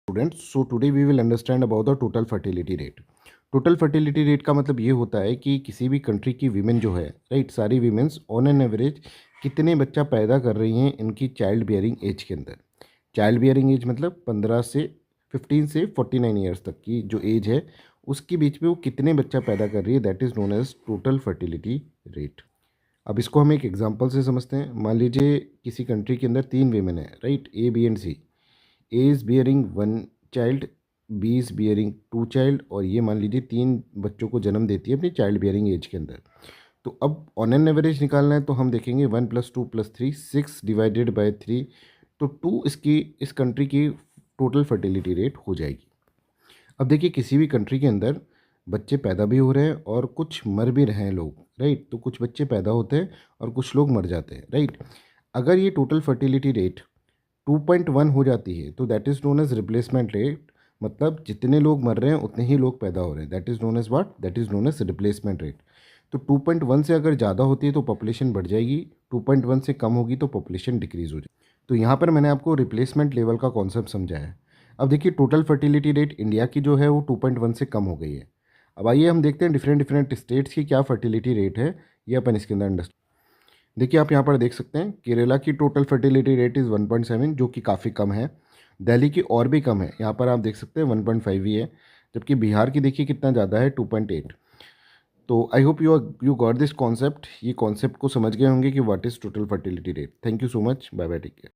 Students, so today we will understand about the total fertility rate. Total fertility rate का मतलब ये होता है कि किसी भी कंट्री की वीमेन जो है, राइट, सारी वीमेंस ऑन एन एवरेज कितने बच्चा पैदा कर रही हैं इनकी चाइल्ड बियरिंग एज के अंदर। चाइल्ड बियरिंग एज मतलब 15 से 49 ईयर्स तक की जो एज है उसके बीच में वो कितने बच्चा पैदा कर रही है, that is known as total fertility rate. अब इसको हम एक एग्जांपल से समझते हैं। मान लीजिए किसी कंट्री के अंदर 3 वीमेन है, right, A B and C. A is bearing 1 child, B is bearing 2 child, और ये मान लीजिए 3 बच्चों को जन्म देती है अपनी चाइल्ड बियरिंग एज के अंदर। तो अब ऑन एन एवरेज निकालना है तो हम देखेंगे 1 + 2 + 3 6 डिवाइडेड बाय 3, तो 2 इसकी इस कंट्री की टोटल फर्टिलिटी रेट हो जाएगी। अब देखिए किसी भी कंट्री के अंदर बच्चे पैदा भी हो रहे हैं और कुछ मर भी रहे हैं लोग, राइट। तो कुछ बच्चे पैदा होते हैं और कुछ लोग मर जाते हैं, राइट। अगर ये टोटल फर्टिलिटी रेट 2.1 हो जाती है तो that is known as replacement rate. मतलब जितने लोग मर रहे हैं उतने ही लोग पैदा हो रहे हैं, that is known as what, that is known as replacement rate. तो 2.1 से अगर ज़्यादा होती है तो पॉपुलेशन बढ़ जाएगी, 2.1 से कम होगी तो पॉपुलेशन डिक्रीज़ हो जाएगी। तो यहाँ पर मैंने आपको रिप्लेसमेंट लेवल का कॉन्सेप्ट समझाया है। अब देखिए टोटल फर्टिलिटी रेट इंडिया की जो है वो 2.1 से कम हो गई है। अब आइए हम देखते हैं डिफरेंट डिफरेंट स्टेट्स की क्या फर्टिलिटी रेट है, ये अपन इसके अंदर अंडरस्टैंड। देखिए आप यहाँ पर देख सकते हैं केरला की टोटल फर्टिलिटी रेट इज़ 1.7, जो कि काफ़ी कम है। दिल्ली की और भी कम है, यहाँ पर आप देख सकते हैं 1.5 ही है। जबकि बिहार की देखिए कितना ज़्यादा है, 2.8। तो I hope you got this concept. ये कॉन्सेप्ट को समझ गए होंगे कि what is total fertility rate. Thank you so much, bye bye, take care.